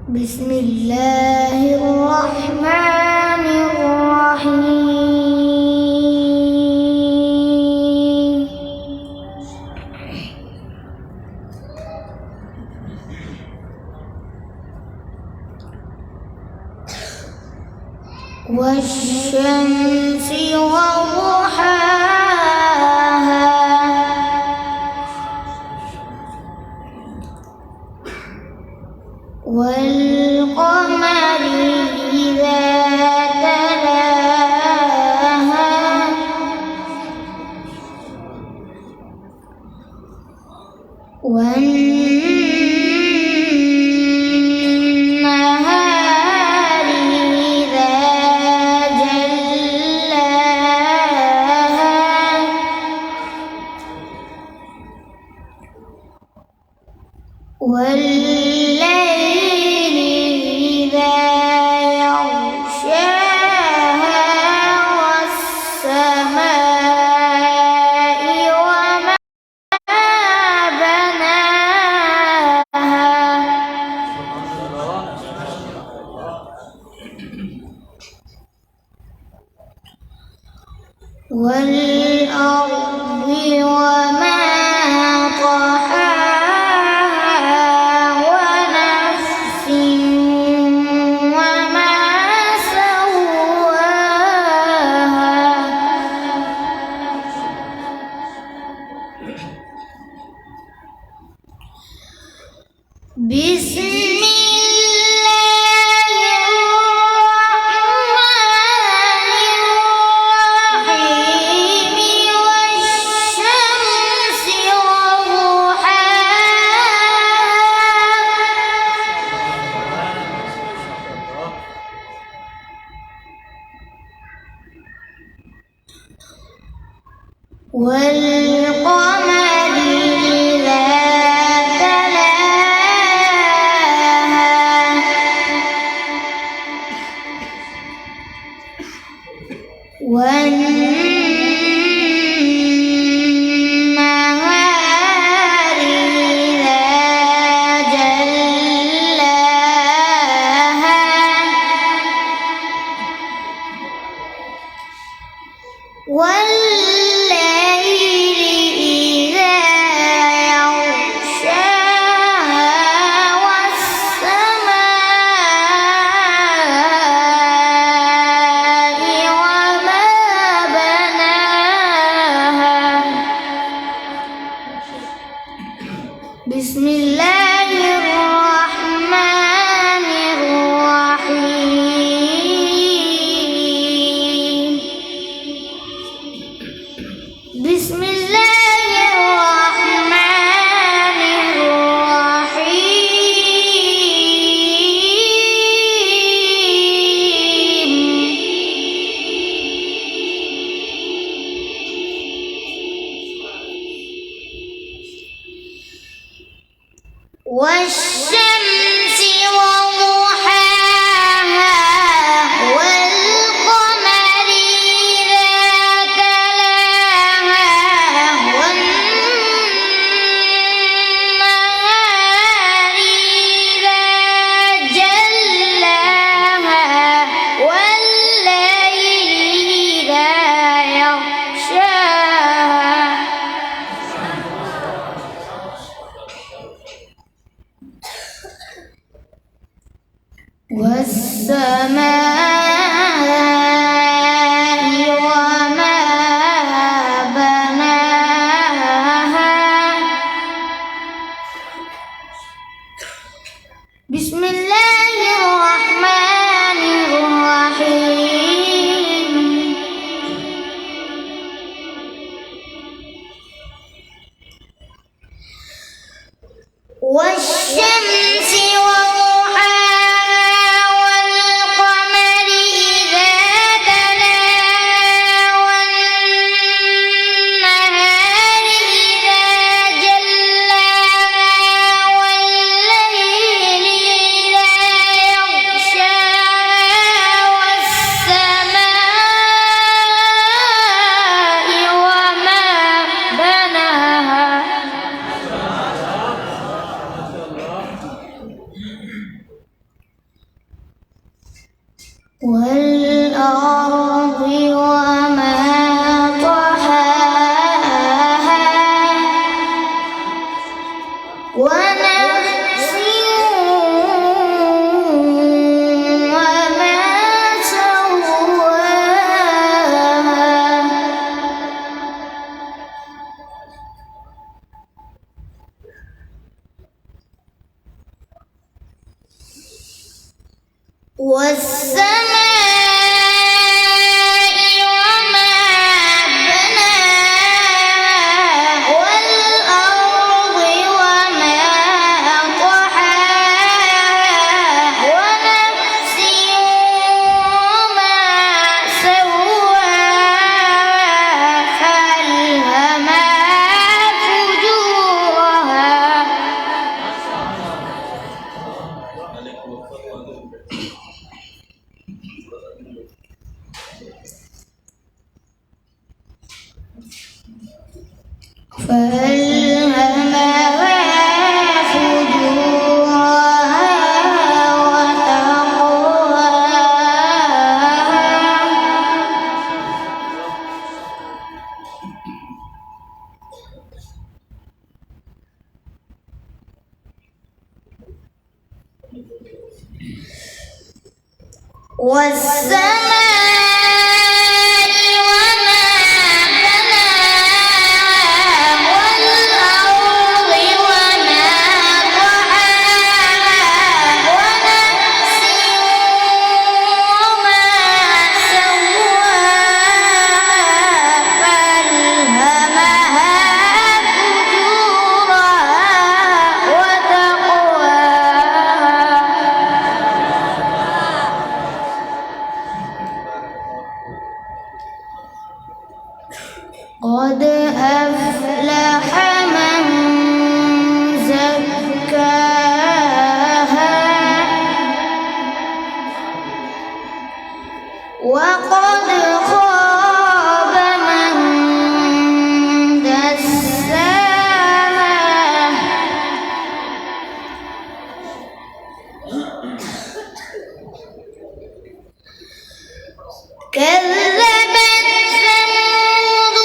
بسم الله الرحمن الرحيم والشمس وضحاها والقمر إذا تلاها والنهار إذا جلاها والليل إذا يغشاها والسماء وما بناها والأرض وما طحاها ونفس وما سواها بسم الله الرحمن الرحيم والشمس وضحاها والقمر إذا تلاها والنهار إذا جلاها والليل إذا يغشاها والسماء وما بناها بسم الله الرحمن الرحيم بسم الله الرحمن الرحيم والشمس وضحاها والقمر إذا تلاها والنهار إذا جلاها والليل إذا يغشاها والسماء وما بناها بسم الله الرحمن الرحيم والشمس وضحاها والقمر إذا تلاها والنهار إذا جلاها والليل إذا والأرض وما طحاها ونفس وما سواها والسماء وما بناها والأرض وما طحاها ونفس وما سواها فألهمها فجورها والسماء وما بناها والأرض وما طحاها ونفس وما سواها فألهمها فجورها وتقواها قد أفلح من زكاها وقد خاب من دساها كذبت ثمود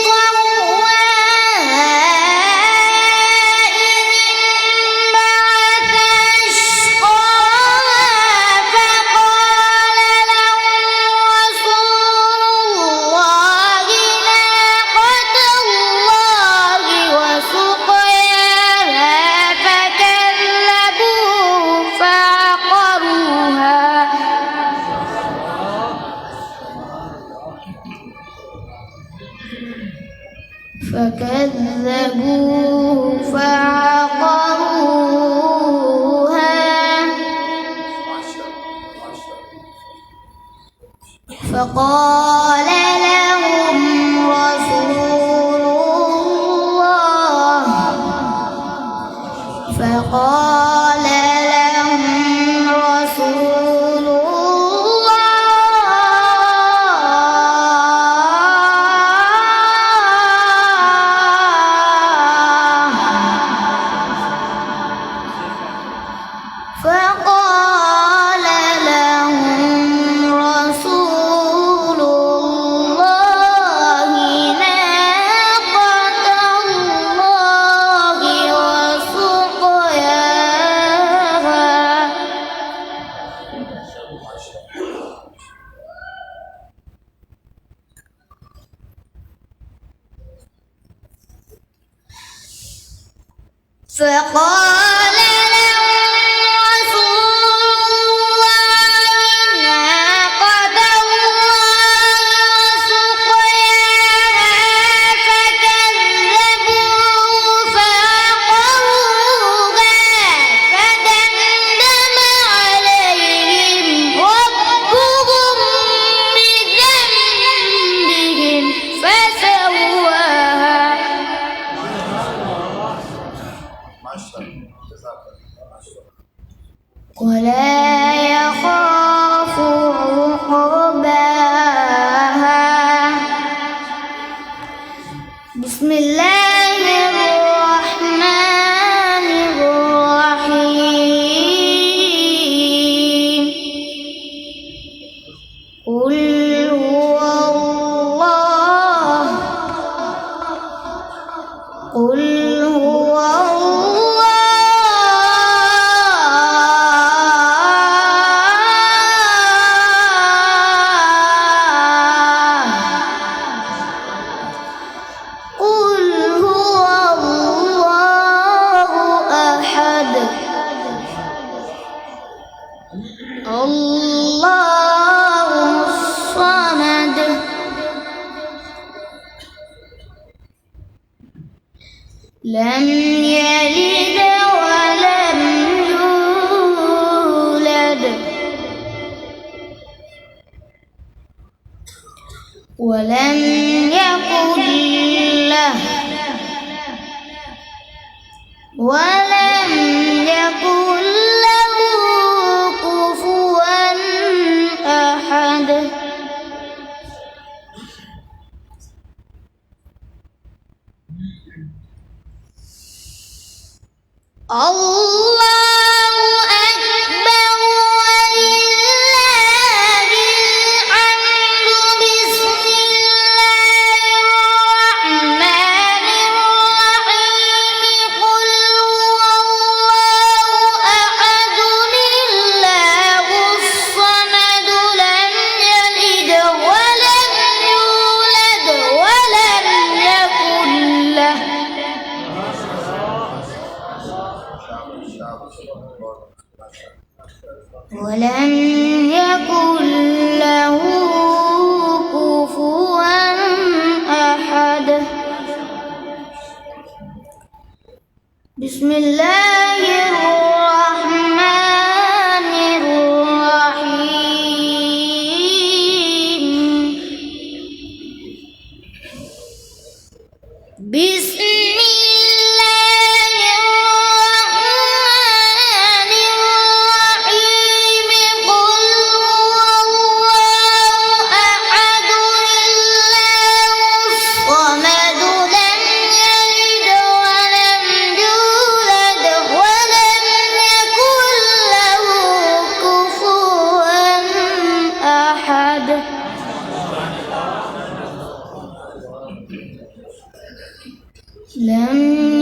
بطغواها إذ انبعث أشقاها فقال لهم رسول الله ناقة الله وسقياها فكذبوه فعقروها فقال لهم رسول الله فقال لهم رسول فقال لهم رسول الله ناقة الله وسقياها فقال ولا يخاف عقباها. بسم الله الرحمن الرحيم. ولم يكن له كفوا أحد. الله أكبر ولله الحمد. بسم الله الرحمن الرحيم. قل هو الله أحد الله الصمد لم يلد ولم يولد ولم يكن له كفوا أحد. بسم الله الرحمن الرحيم. بسم لم